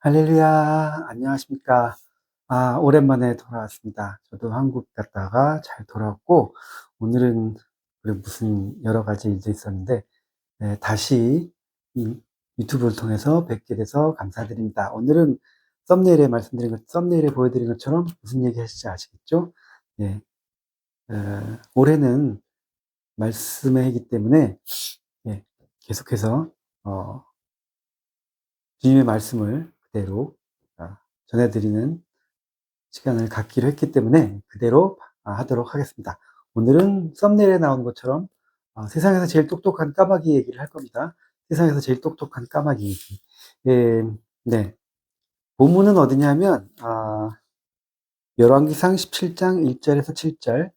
할렐루야, 안녕하십니까. 오랜만에 돌아왔습니다. 저도 한국 갔다가 잘 돌아왔고, 오늘은 그래 무슨 여러 가지 일도 있었는데, 다시 이 유튜브를 통해서 뵙게 돼서 감사드립니다. 오늘은 썸네일에 보여드린 것처럼 무슨 얘기 하실지 아시겠죠? 예, 올해는 말씀의 해이기 때문에, 예, 계속해서, 어, 주님의 말씀을 그대로 전해드리는 시간을 갖기로 했기 때문에 그대로 하도록 하겠습니다. 오늘은 썸네일에 나오는 것처럼 세상에서 제일 똑똑한 까마귀 얘기를 할 겁니다. 세상에서 제일 똑똑한 까마귀 얘기. 예, 네. 본문은 어디냐면 열왕기상 17장 1절에서 7절,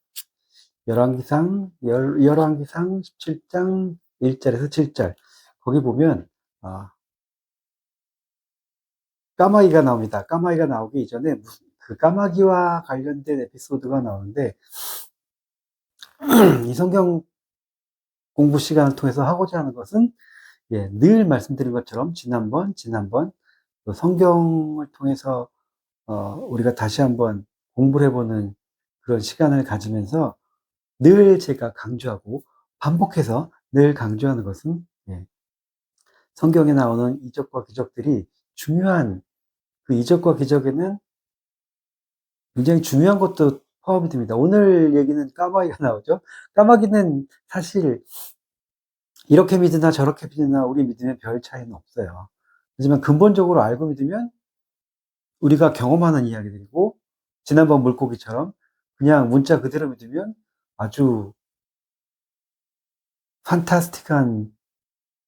열왕기상 17장 1절에서 7절. 거기 보면 까마귀가 나옵니다. 까마귀가 나오기 이전에 그 까마귀와 관련된 에피소드가 나오는데 이 성경 공부 시간을 통해서 하고자 하는 것은 늘 말씀드린 것처럼 지난번 또 성경을 통해서 우리가 다시 한번 공부를 해보는 그런 시간을 가지면서 늘 제가 강조하고 반복해서 늘 강조하는 것은 성경에 나오는 이적과 기적들이 중요한 그 이적과 기적에는 굉장히 중요한 것도 포함이 됩니다. 오늘 얘기는 까마귀가 나오죠. 까마귀는 사실 이렇게 믿으나 저렇게 믿으나 우리 믿음에 별 차이는 없어요. 하지만 근본적으로 알고 믿으면 우리가 경험하는 이야기들이고, 지난번 물고기처럼 그냥 문자 그대로 믿으면 아주 판타스틱한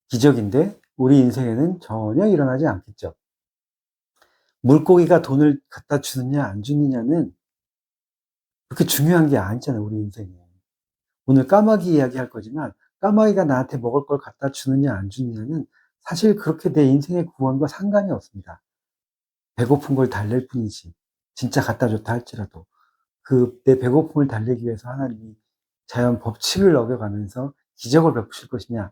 기적인데 우리 인생에는 전혀 일어나지 않겠죠. 물고기가 돈을 갖다 주느냐 안 주느냐는 그렇게 중요한 게 아니잖아요, 우리 인생에. 오늘 까마귀 이야기 할 거지만 까마귀가 나한테 먹을 걸 갖다 주느냐 안 주느냐는 사실 그렇게 내 인생의 구원과 상관이 없습니다. 배고픈 걸 달랠 뿐이지. 진짜 갖다 줬다 할지라도 그 내 배고픔을 달래기 위해서 하나님이 자연 법칙을 어겨가면서 기적을 베푸실 것이냐,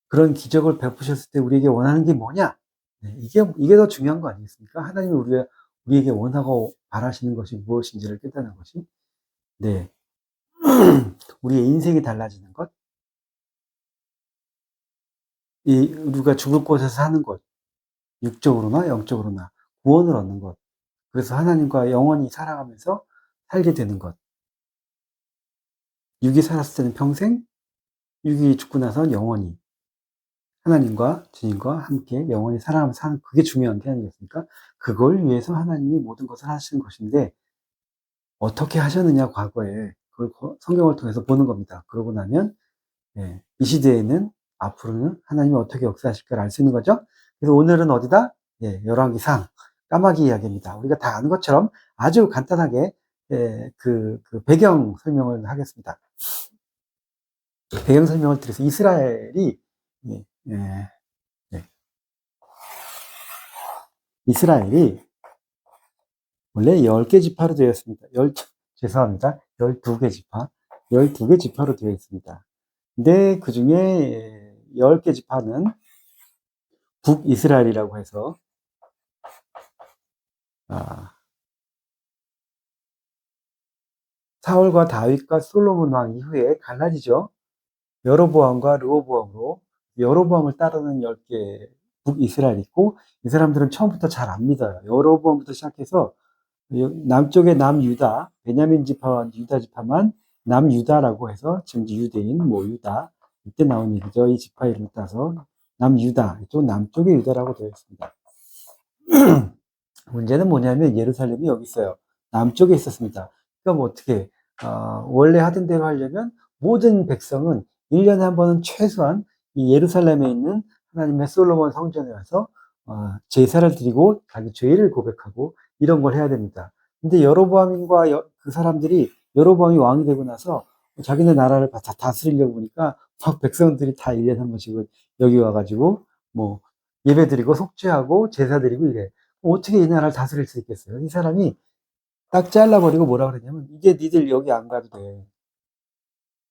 그런 기적을 베푸셨을 때 우리에게 원하는 게 뭐냐, 이게 더 중요한 거 아니겠습니까? 하나님이 우리에게 원하고 바라시는 것이 무엇인지를 깨닫는 것이, 네, 우리의 인생이 달라지는 것, 우리가 죽을 곳에서 사는 것, 육적으로나 영적으로나 구원을 얻는 것, 그래서 하나님과 영원히 살아가면서 살게 되는 것. 육이 살았을 때는 평생, 육이 죽고 나서는 영원히 하나님과 주님과 함께 영원히 살아가면서 사는, 그게 중요한 게 아니겠습니까? 그걸 위해서 하나님이 모든 것을 하시는 것인데 어떻게 하셨느냐, 과거에 그걸 성경을 통해서 보는 겁니다. 그러고 나면 이 시대에는 앞으로는 하나님이 어떻게 역사하실까를 알 수 있는 거죠. 그래서 오늘은 어디다? 열왕기상 까마귀 이야기입니다. 우리가 다 아는 것처럼 아주 간단하게 그 배경 설명을 하겠습니다. 배경 설명을 드려서 이스라엘이 예, 예, 예. 이스라엘이 원래 10개 지파로 되어 있습니다. 죄송합니다. 12개 지파. 12개 지파로 되어 있습니다. 근데 그 중에 10개 지파는 북이스라엘이라고 해서, 사울과 다윗과 솔로몬 왕 이후에 갈라지죠. 여로보암과 르호보암으로 여로보암을 따르는 10개 북이스라엘이 있고, 이 사람들은 처음부터 잘 안 믿어요. 여로보암부터 시작해서 남쪽의 남유다, 베냐민 지파와 유다 지파만 남유다라고 해서 지금 유대인, 유다, 이때 나온 얘기죠. 이 지파 이름을 따서 남유다, 이쪽 남쪽의 유다라고 되어 있습니다. 문제는 뭐냐면 예루살렘이 여기 있어요. 남쪽에 있었습니다. 그럼 어떻게, 원래 하던 대로 하려면 모든 백성은 1년에 한 번은 최소한 이 예루살렘에 있는 하나님의 솔로몬 성전에 와서 제사를 드리고 자기 죄를 고백하고 이런 걸 해야 됩니다. 근데 여로보암과 그 사람들이, 여로보암이 왕이 되고 나서 자기네 나라를 다 다스리려고 보니까 막 백성들이 다 1년에 한 번씩은 여기 와가지고 뭐 예배 드리고 속죄하고 제사 드리고 이래. 어떻게 이 나라를 다스릴 수 있겠어요? 이 사람이 딱 잘라버리고 뭐라 그러냐면, 이제 니들 여기 안 가도 돼.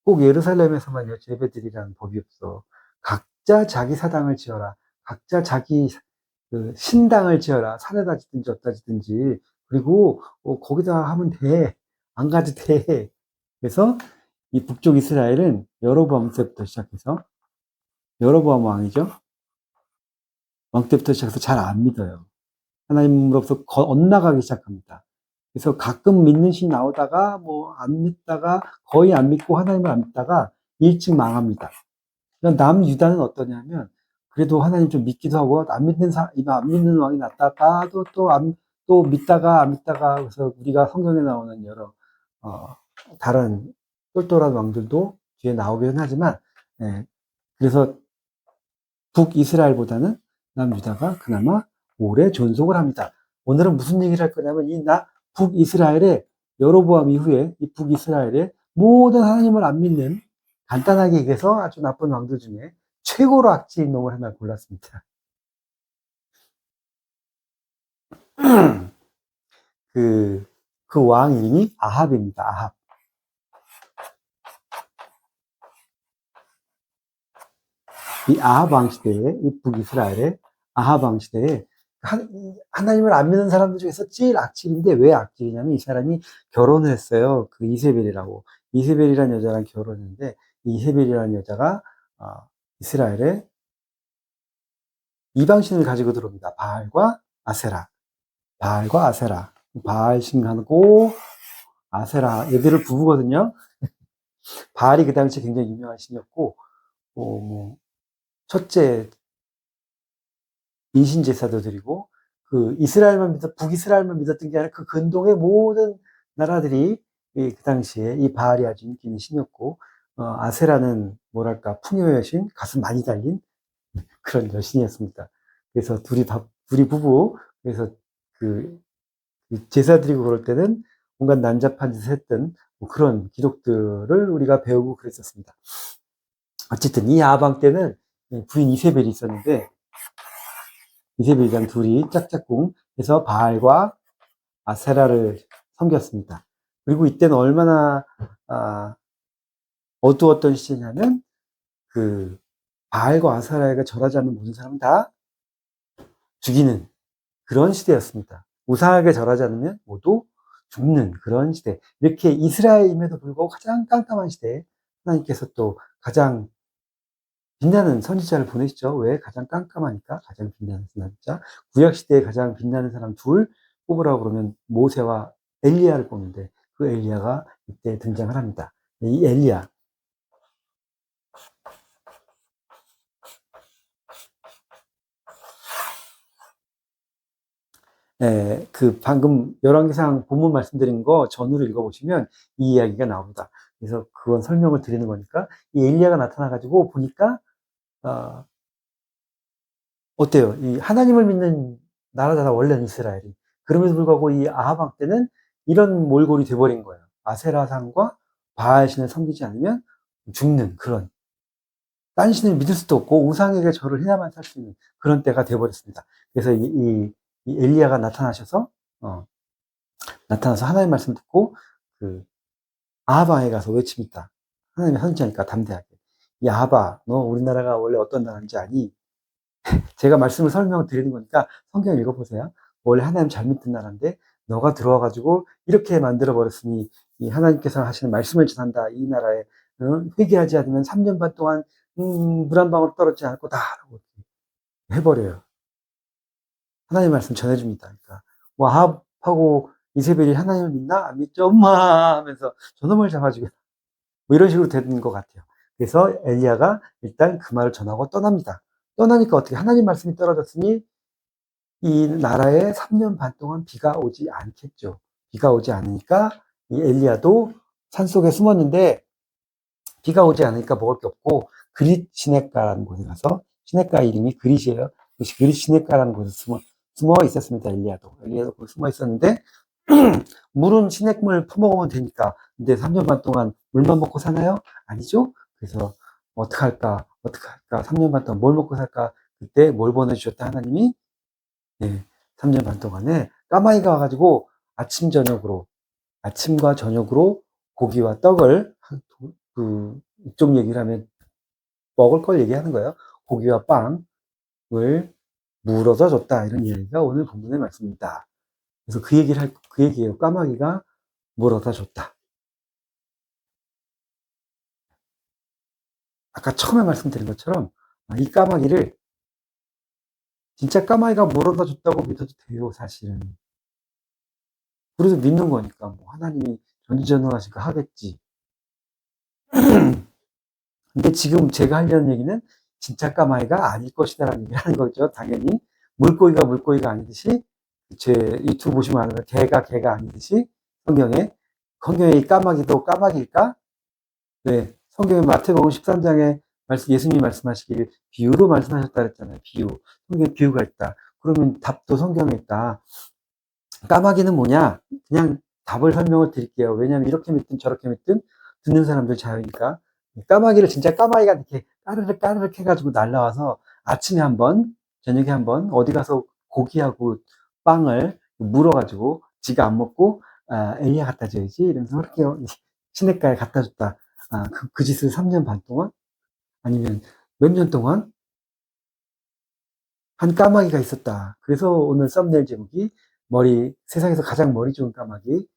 꼭 예루살렘에서만 예배드리라는 법이 없어. 각자 자기 사당을 지어라. 각자 자기 그 신당을 지어라. 산에다 짓든지 어디다 짓든지. 그리고 거기다 하면 돼. 안 가도 돼. 그래서 이 북쪽 이스라엘은 여로보암 때부터 시작해서 여로보암 왕이죠. 왕 때부터 시작해서 잘 안 믿어요. 하나님으로부터 엇나가기 시작합니다. 그래서 가끔 믿는 신이 나오다가 뭐 안 믿다가 거의 안 믿고 하나님을 안 믿다가 일찍 망합니다. 남유다는 어떠냐면 그래도 하나님 좀 믿기도 하고 안 믿는 왕이 났다가 또 믿다가 안 믿다가 그래서 우리가 성경에 나오는 여러 다른 똘똘한 왕들도 뒤에 나오긴 하지만 예, 그래서 북이스라엘보다는 남유다가 그나마 오래 존속을 합니다. 오늘은 무슨 얘기를 할 거냐면 북이스라엘의 여로보암 이후에 이 북이스라엘의 모든 하나님을 안 믿는 간단하게 얘기해서 아주 나쁜 왕들 중에 최고로 악질인 놈을 하나 골랐습니다. 그 왕 이름이 아합입니다. 아합. 이 아합 왕 시대에, 이 북이스라엘의 아합 왕 시대에 하나님을 안 믿는 사람들 중에서 제일 악질인데 왜 악질이냐면 이 사람이 결혼을 했어요. 그 이세벨이라고. 이세벨이라는 여자랑 결혼했는데 이세벨이라는 여자가 이스라엘에 이방신을 가지고 들어옵니다. 바알과 아세라. 바알과 아세라. 바알신하고 아세라. 얘들을 부부거든요. 바알이 그 당시에 굉장히 유명한 신이었고, 첫째 인신제사도 드리고, 북이스라엘만 믿었던 게 아니라 그 근동의 모든 나라들이 그 당시에 이 바알이 아주 인기 있는 신이었고, 아세라는 뭐랄까, 풍요의 여신, 가슴 많이 달린 그런 여신이었습니다. 그래서 둘이 부부, 그래서 그 제사 드리고 그럴 때는 온갖 난잡한 짓을 했던 뭐 그런 기록들을 우리가 배우고 그랬었습니다. 어쨌든 이 아방 때는 부인 이세벨이 있었는데 이세벨이랑 둘이 짝짝꿍 해서 바알과 아세라를 섬겼습니다. 그리고 이때는 얼마나 어두웠던 시대냐면 그 바알과 아세라가 절하지 않는 모든 사람은 다 죽이는 그런 시대였습니다. 우상하게 절하지 않으면 모두 죽는 그런 시대. 이렇게 이스라엘임에도 불구하고 가장 깜깜한 시대에 하나님께서 또 가장 빛나는 선지자를 보내시죠. 왜? 가장 깜깜하니까 가장 빛나는 선지자. 구약시대에 가장 빛나는 사람 둘 뽑으라고 그러면 모세와 엘리야를 뽑는데 그 엘리야가 이때 등장을 합니다. 이 엘리야. 그 방금 열왕기상 본문 말씀드린 거 전후로 읽어보시면 이 이야기가 나옵니다. 그래서 그건 설명을 드리는 거니까 이 엘리야가 나타나가지고 보니까 어때요? 이 하나님을 믿는 나라잖아 원래는 이스라엘이. 그럼에도 불구하고 이 아합 왕 때는 이런 몰골이 돼버린 거예요. 아세라상과 바알신을 섬기지 않으면 죽는 그런 딴 신을 믿을 수도 없고 우상에게 절을 해야만 살 수 있는 그런 때가 돼버렸습니다. 그래서 이 엘리야가 나타나서 하나님의 말씀 듣고 그 아하방에 가서 외칩니다. 하나님의 선지자니까 담대하게. 이 아하바, 너 우리나라가 원래 어떤 나라인지 아니? 제가 말씀을 설명드리는 거니까 성경 읽어보세요. 원래 하나님 잘 믿던 나라인데 너가 들어와가지고 이렇게 만들어버렸으니 이 하나님께서 하시는 말씀을 전한다. 이 나라에 회개하지 않으면 3년 반 동안 물 한 방울 떨어지지 않을 거다. 라고 해버려요. 하나님 말씀 전해줍니다. 그러니까 아합하고 이세벨이 하나님을 믿나? 안 믿죠? 엄마 하면서 저놈을 잡아주고 뭐 이런 식으로 된 것 같아요. 그래서 엘리야가 일단 그 말을 전하고 떠납니다. 떠나니까 어떻게 하나님 말씀이 떨어졌으니 이 나라에 3년 반 동안 비가 오지 않겠죠. 비가 오지 않으니까 이 엘리야도 산속에 숨었는데 비가 오지 않으니까 먹을 게 없고 그릿 시냇가라는 곳에 가서 시냇가 이름이 그릿이에요. 그릿 시냇가라는 곳에 숨어 있었습니다. 엘리야도 거기 숨어 있었는데 물은 시냇물 퍼먹으면 되니까. 근데 3년 반 동안 물만 먹고 사나요? 아니죠. 그래서 어떡할까 3년 반 동안 뭘 먹고 살까. 그때 뭘 보내주셨다 하나님이 3년 반 동안에 까마귀가 와가지고 아침과 저녁으로 고기와 떡을 이쪽 얘기를 하면 먹을 걸 얘기하는 거예요. 고기와 빵을 물어다 줬다. 이런 이야기가 오늘 본문의 말씀입니다. 그래서 그 얘기예요. 까마귀가 물어다 줬다. 아까 처음에 말씀드린 것처럼 이 까마귀를 진짜 까마귀가 물어다 줬다고 믿어도 돼요, 사실은. 그래도 믿는 거니까 뭐 하나님이 전지전능하시니까 하겠지. 근데 지금 제가 하려는 얘기는 진짜 까마귀가 아닐 것이다라는 얘기를 하는 거죠. 당연히 물고기가 아니듯이 제 유튜브 보시면 아는 개가 아니듯이 성경에 이 까마귀도 까마귀일까? 네, 성경에 마태복음 13장에 예수님이 말씀하시길 비유로 말씀하셨다 그랬잖아요. 비유. 성경에 비유가 있다. 그러면 답도 성경에 있다. 까마귀는 뭐냐? 그냥 답을 설명을 드릴게요. 왜냐하면 이렇게 믿든 저렇게 믿든 듣는 사람들 자유니까. 까마귀를 진짜 까마귀가 이렇게 까르륵 해가지고 날라와서 아침에 한번, 저녁에 한번 어디 가서 고기하고 빵을 물어가지고 지가 안 먹고 엘리야 갖다 줘야지 이러면서 그렇게 시냇가에 갖다 줬다. 그 짓을 3년 반 동안 아니면 몇 년 동안 한 까마귀가 있었다. 그래서 오늘 썸네일 제목이 세상에서 가장 머리 좋은 까마귀,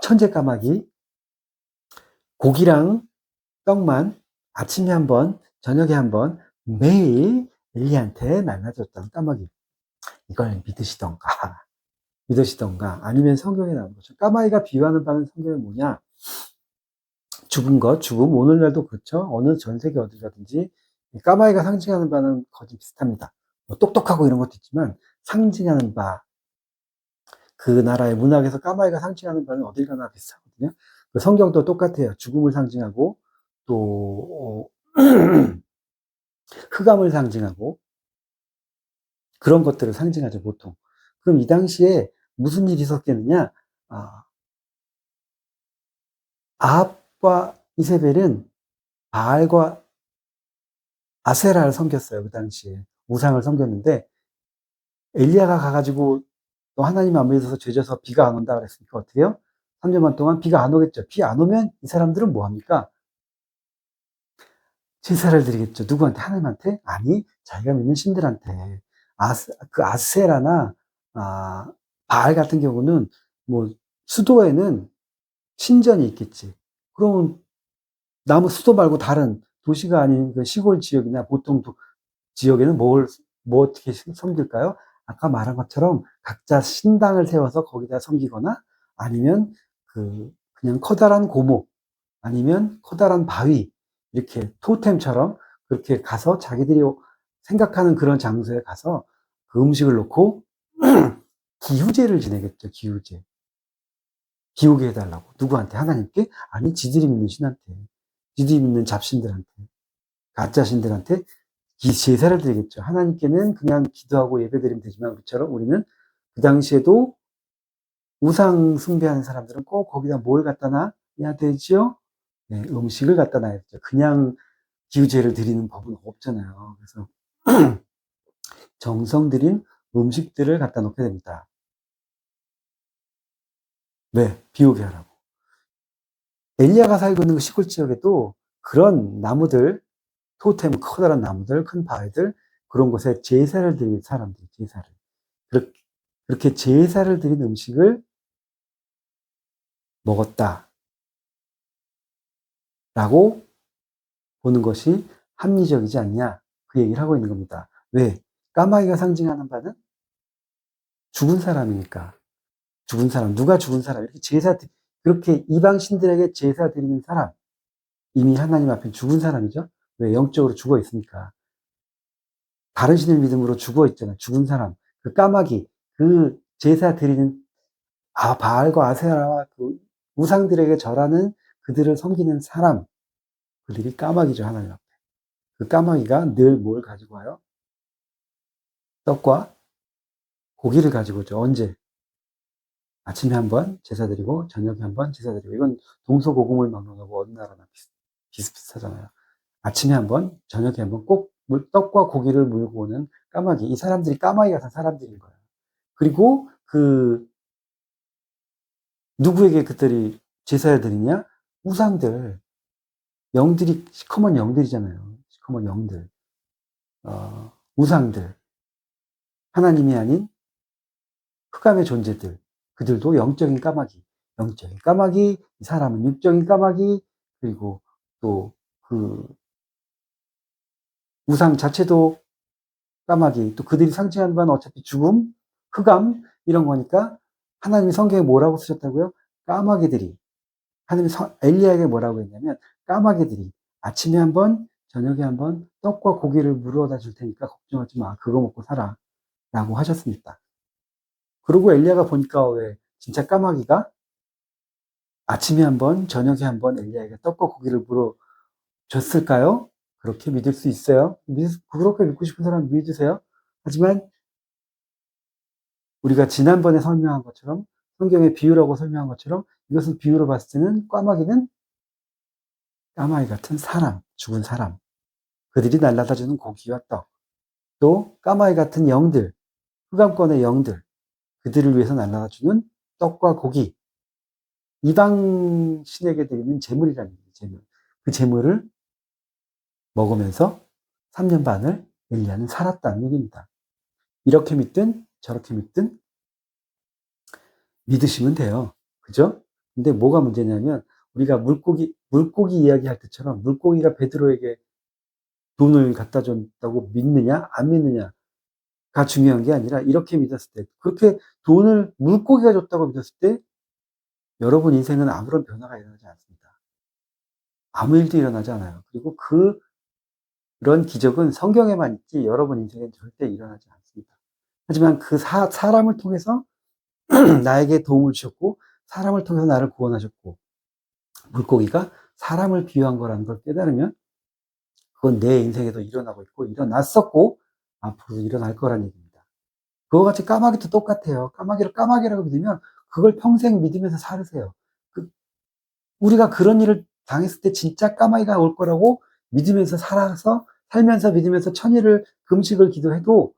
천재 까마귀, 고기랑 떡만 아침에 한 번, 저녁에 한 번 매일 엘리한테 나눠줬던 까마귀. 이걸 믿으시던가, 아니면 성경에 나오는 거죠. 까마귀가 비유하는 바는 성경에 뭐냐? 죽음, 오늘날도 그렇죠. 어느 전 세계 어디 가든지 까마귀가 상징하는 바는 거의 비슷합니다. 뭐 똑똑하고 이런 것도 있지만 상징하는 바, 그 나라의 문학에서 까마귀가 상징하는 바는 어딜 가나 비슷하거든요. 그 성경도 똑같아요. 죽음을 상징하고 또 흑암을 상징하고 그런 것들을 상징하죠, 보통. 그럼 이 당시에 무슨 일이 있었겠느냐? 아합과 이세벨은 바알과 아세라를 섬겼어요, 그 당시에. 우상을 섬겼는데 엘리야가 가가지고 또 하나님 안 믿어서 죄져서 비가 안 온다 그랬으니까 어떻게 해요? 3년 반 동안 비가 안 오겠죠. 비 안 오면 이 사람들은 뭐 합니까? 제사를 드리겠죠. 누구한테? 하나님한테? 아니, 자기가 믿는 신들한테. 그 아세라나, 바알 같은 경우는 뭐, 수도에는 신전이 있겠지. 그러면 수도 말고 다른 도시가 아닌 그 시골 지역이나 보통 지역에는 뭐 어떻게 섬길까요? 아까 말한 것처럼 각자 신당을 세워서 거기다 섬기거나 아니면 그냥 커다란 고목 아니면 커다란 바위 이렇게 토템처럼 그렇게 가서 자기들이 생각하는 그런 장소에 가서 그 음식을 놓고 기후제를 지내겠죠. 기우게 해달라고. 누구한테? 하나님께? 아니 지들이 믿는 신한테, 지들이 믿는 잡신들한테, 가짜 신들한테 제사를 드리겠죠. 하나님께는 그냥 기도하고 예배드리면 되지만 우리는 그 당시에도 우상 숭배하는 사람들은 꼭 거기다 뭘 갖다 놔야 되죠? 네, 음식을 갖다 놔야 되죠. 그냥 기우제를 드리는 법은 없잖아요. 그래서 정성 들인 음식들을 갖다 놓게 됩니다. 왜? 비우게 하라고. 엘리야가 살고 있는 그 시골 지역에도 그런 나무들, 토템, 커다란 나무들, 큰 바위들, 그런 곳에 제사를 드리는 사람들, 제사를. 그렇게 제사를 드린 음식을 먹었다라고 보는 것이 합리적이지 않냐. 그 얘기를 하고 있는 겁니다. 왜? 까마귀가 상징하는 바는 죽은 사람이니까. 죽은 사람, 누가 죽은 사람, 그렇게 이방 신들에게 제사 드리는 사람, 이미 하나님 앞에 죽은 사람이죠. 왜? 영적으로 죽어 있으니까. 다른 신을 믿음으로 죽어 있잖아요. 죽은 사람. 그 까마귀, 그 제사 드리는 바알과 아세라와 그 우상들에게 절하는 그들을 섬기는 사람, 그들이 까마귀죠, 하나님 앞에. 그 까마귀가 늘 뭘 가지고 와요? 떡과 고기를 가지고 오죠. 언제? 아침에 한 번 제사 드리고, 저녁에 한 번 제사 드리고, 이건 동서고금을 막는 거고, 어느 나라나 비슷비슷하잖아요. 아침에 한 번, 저녁에 한 번 꼭 떡과 고기를 물고 오는 까마귀. 이 사람들이 까마귀 같은 사람들인 거예요. 그리고 누구에게 그들이 제사를 드리냐? 우상들. 시커먼 영들이잖아요. 시커먼 영들. 우상들. 하나님이 아닌 흑암의 존재들, 그들도 영적인 까마귀, 이 사람은 육적인 까마귀, 그리고 또 그 우상 자체도 까마귀, 또 그들이 상징하는 바는 어차피 죽음, 흑암, 이런 거니까 하나님이 성경에 뭐라고 쓰셨다고요? 까마귀들이, 하나님이 엘리야에게 뭐라고 했냐면, 까마귀들이 아침에 한 번, 저녁에 한 번 떡과 고기를 물어다 줄 테니까 걱정하지 마. 그거 먹고 살아. 라고 하셨습니다. 그리고 엘리야가 보니까 왜 진짜 까마귀가 아침에 한 번, 저녁에 한 번 엘리야에게 떡과 고기를 물어줬을까요? 그렇게 믿을 수 있어요. 그렇게 믿고 싶은 사람 믿으세요. 하지만 우리가 지난번에 설명한 것처럼, 성경의 비유라고 설명한 것처럼, 이것을 비유로 봤을 때는 까마귀는 까마귀 같은 사람, 죽은 사람, 그들이 날라다 주는 고기와 떡, 또 까마귀 같은 영들, 흑암권의 영들, 그들을 위해서 날라다 주는 떡과 고기, 이방 신에게 드리는 제물이라는 거예요. 제물. 그 제물을 먹으면서 3년 반을 엘리야는 살았다는 얘기입니다. 이렇게 믿든 저렇게 믿든 믿으시면 돼요. 그죠? 근데 뭐가 문제냐면, 우리가 물고기 이야기할 때처럼 물고기가 베드로에게 돈을 갖다 줬다고 믿느냐 안 믿느냐가 중요한 게 아니라, 이렇게 믿었을 때, 그렇게 돈을 물고기가 줬다고 믿었을 때 여러분 인생은 아무런 변화가 일어나지 않습니다. 아무 일도 일어나지 않아요. 그리고 그런 기적은 성경에만 있지 여러분 인생엔 절대 일어나지 않습니다. 하지만 그 사람을 통해서 나에게 도움을 주셨고, 사람을 통해서 나를 구원하셨고, 물고기가 사람을 비유한 거라는 걸 깨달으면 그건 내 인생에도 일어나고 있고 일어났었고 앞으로도 일어날 거란 얘기입니다. 그거 같이 까마귀도 똑같아요. 까마귀를 까마귀라고 믿으면 그걸 평생 믿으면서 살으세요. 우리가 그런 일을 당했을 때 진짜 까마귀가 올 거라고 믿으면서 살면서 믿으면서 천일을 금식을 기도해도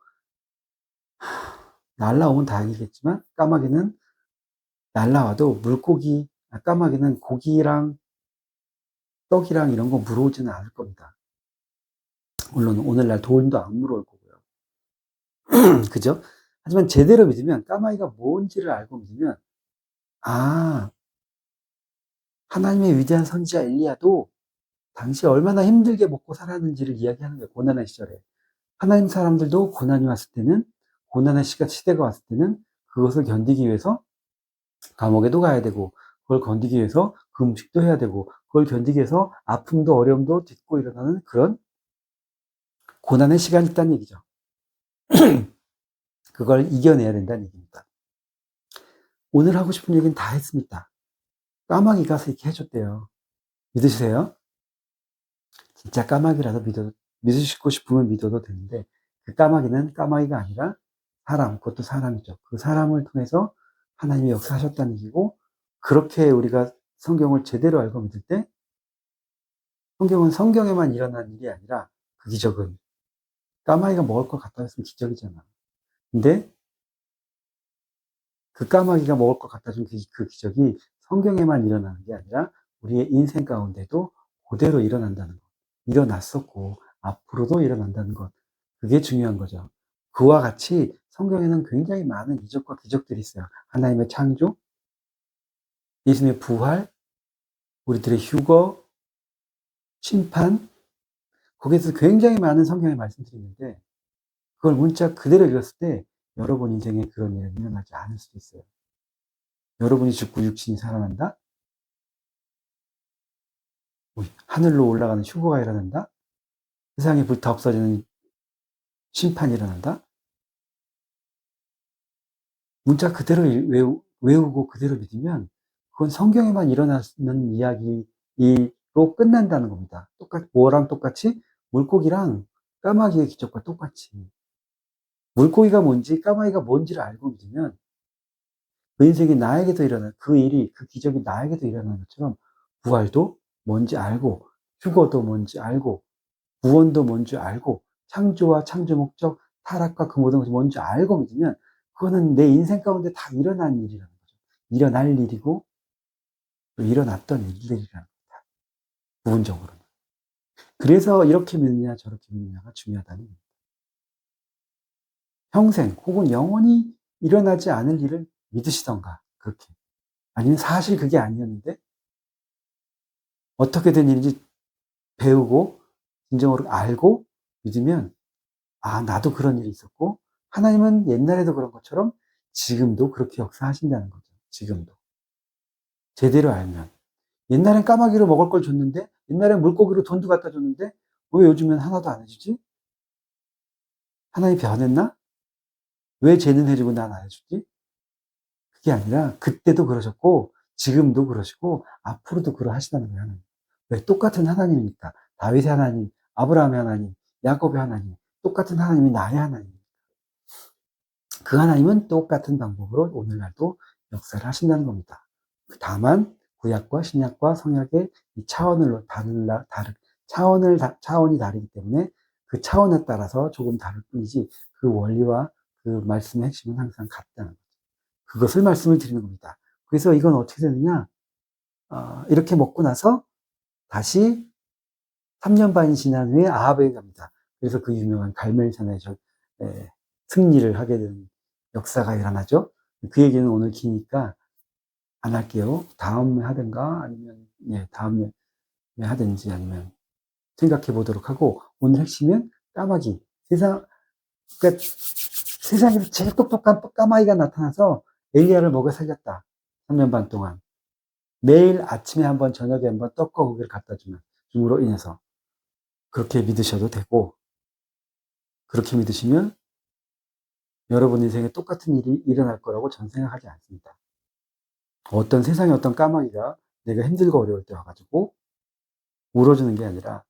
날라오면 다행이겠지만, 까마귀는 날라와도 까마귀는 고기랑 떡이랑 이런 거 물어오지는 않을 겁니다. 물론 오늘날 돈도 안 물어올 거고요. 그죠? 하지만 제대로 믿으면, 까마귀가 뭔지를 알고 믿으면, 아, 하나님의 위대한 선지자 엘리야도 당시 얼마나 힘들게 먹고 살았는지를 이야기하는 거예요. 고난의 시절에. 하나님 사람들도 고난의 시대가 왔을 때는 그것을 견디기 위해서 감옥에도 가야 되고, 그걸 견디기 위해서 금식도 해야 되고, 그걸 견디기 위해서 아픔도 어려움도 딛고 일어나는 그런 고난의 시간이 있다는 얘기죠. 그걸 이겨내야 된다는 얘기입니다. 오늘 하고 싶은 얘기는 다 했습니다. 까마귀가 이렇게 해줬대요. 믿으세요? 진짜 까마귀라도 믿으시고 싶으면 믿어도 되는데, 그 까마귀는 까마귀가 아니라 그것도 사람이죠. 그 사람을 통해서 하나님이 역사하셨다는 얘기고, 그렇게 우리가 성경을 제대로 알고 믿을 때, 성경은 성경에만 일어난 일이 아니라, 그 기적은 까마귀가 먹을 것 같다 했으면 기적이잖아. 근데 그 까마귀가 먹을 것 같다 준 그 기적이 성경에만 일어나는 게 아니라 우리의 인생 가운데도 그대로 일어난다는 것. 일어났었고 앞으로도 일어난다는 것. 그게 중요한 거죠. 그와 같이 성경에는 굉장히 많은 이적과 기적들이 있어요. 하나님의 창조, 예수님의 부활, 우리들의 휴거, 심판, 거기에서 굉장히 많은 성경의 말씀들이 있는데, 그걸 문자 그대로 읽었을 때 여러분 인생에 그런 일은 일어나지 않을 수도 있어요. 여러분이 죽고 육신이 살아난다? 하늘로 올라가는 휴거가 일어난다? 세상이 불타 없어지는 심판이 일어난다? 문자 그대로 외우고 그대로 믿으면 그건 성경에만 일어나는 이야기로 끝난다는 겁니다. 뭐랑 똑같이? 물고기랑 까마귀의 기적과 똑같이. 물고기가 뭔지 까마귀가 뭔지를 알고 믿으면 그 인생이 나에게도 그 기적이 나에게도 일어나는 것처럼, 부활도 뭔지 알고, 휴거도 뭔지 알고, 구원도 뭔지 알고, 창조와 창조 목적, 타락과 그 모든 것이 뭔지 알고 믿으면 그거는 내 인생 가운데 다 일어난 일이라는 거죠. 일어날 일이고 또 일어났던 일들이라는 겁니다. 부분적으로는. 그래서 이렇게 믿느냐 저렇게 믿느냐가 중요하다는 겁니다. 평생 혹은 영원히 일어나지 않을 일을 믿으시던가, 그렇게. 아니면 사실 그게 아니었는데 어떻게 된 일인지 배우고 진정으로 알고 믿으면, 아, 나도 그런 일이 있었고 하나님은 옛날에도 그런 것처럼 지금도 그렇게 역사하신다는 거죠. 지금도. 제대로 알면. 옛날엔 까마귀로 먹을 걸 줬는데, 옛날엔 물고기로 돈도 갖다 줬는데 왜 요즘엔 하나도 안 해주지? 하나님이 변했나? 왜 쟤는 해주고 난 안 해주지? 그게 아니라 그때도 그러셨고 지금도 그러시고 앞으로도 그러하시다는 거예요. 하나님. 왜? 똑같은 하나님이니까. 다윗의 하나님, 아브라함의 하나님, 야곱의 하나님, 똑같은 하나님이 나의 하나님. 그 하나님은 똑같은 방법으로 오늘날도 역사를 하신다는 겁니다. 다만 구약과 신약과 성약의 이 차원이 다르기 때문에 그 차원에 따라서 조금 다를 뿐이지, 그 원리와 그 말씀의 핵심은 항상 같다는 거죠. 그것을 말씀을 드리는 겁니다. 그래서 이건 어떻게 되느냐? 이렇게 먹고 나서 다시 3년 반이 지난 후에 아합에 갑니다. 그래서 그 유명한 갈멜산의 승리를 하게 되는 역사가 일어나죠. 그 얘기는 오늘 기니까 안 할게요. 다음에 하든가 아니면 다음에 하든지 아니면 생각해 보도록 하고, 오늘 핵심은 까마귀. 그러니까 세상에서 제일 똑똑한 까마귀가 나타나서 엘리야를 먹여 살렸다. 3년 반 동안. 매일 아침에 한 번, 저녁에 한 번 떡과 고기를 갖다 줌으로 인해서 그렇게 믿으셔도 되고, 그렇게 믿으시면 여러분 인생에 똑같은 일이 일어날 거라고 저는 생각하지 않습니다. 어떤 세상에 어떤 까마귀가 내가 힘들고 어려울 때 와가지고 울어주는 게 아니라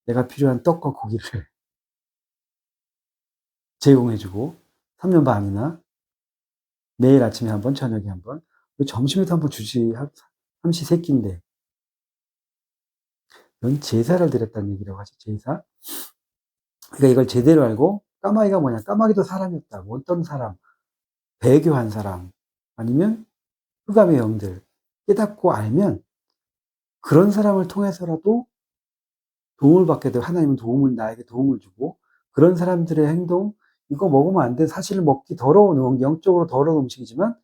내가 필요한 떡과 고기를 제공해주고 3년 반이나 매일 아침에 한 번, 저녁에 한 번, 점심에도 한 번 주지, 삼시세끼인데, 이건 제사를 드렸다는 얘기라고 하죠, 제사. 그러니까 이걸 제대로 알고, 까마귀가 뭐냐, 까마귀도 사람이었다고. 어떤 사람, 배교한 사람, 아니면 흑암의 영들, 깨닫고 알면 그런 사람을 통해서라도 도움을 받게 되고, 하나님은 나에게 도움을 주고, 그런 사람들의 행동, 이거 먹으면 안 돼. 사실 먹기 더러운, 영적으로 더러운 음식이지만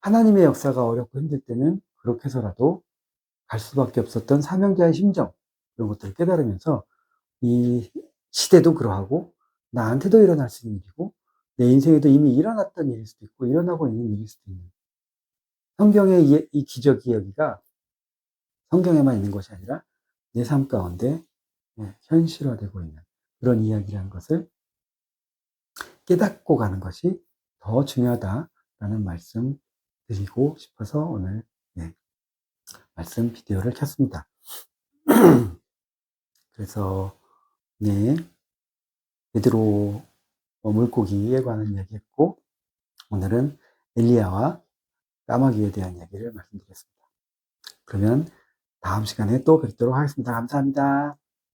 하나님의 역사가 어렵고 힘들 때는 그렇게 해서라도 갈 수밖에 없었던 사명자의 심정, 이런 것들을 깨달으면서 이 시대도 그러하고 나한테도 일어날 수 있는 일이고 내 인생에도 이미 일어났던 일일 수도 있고 일어나고 있는 일일 수도 있는, 성경의 이 기적 이야기가 성경에만 있는 것이 아니라 내 삶 가운데 현실화되고 있는 그런 이야기라는 것을 깨닫고 가는 것이 더 중요하다라는 말씀 드리고 싶어서 오늘 말씀 비디오를 켰습니다. 그래서 베드로 물고기에 관한 이야기했고, 오늘은 엘리야와 까마귀에 대한 이야기를 말씀드렸습니다. 그러면 다음 시간에 또 뵙도록 하겠습니다. 감사합니다.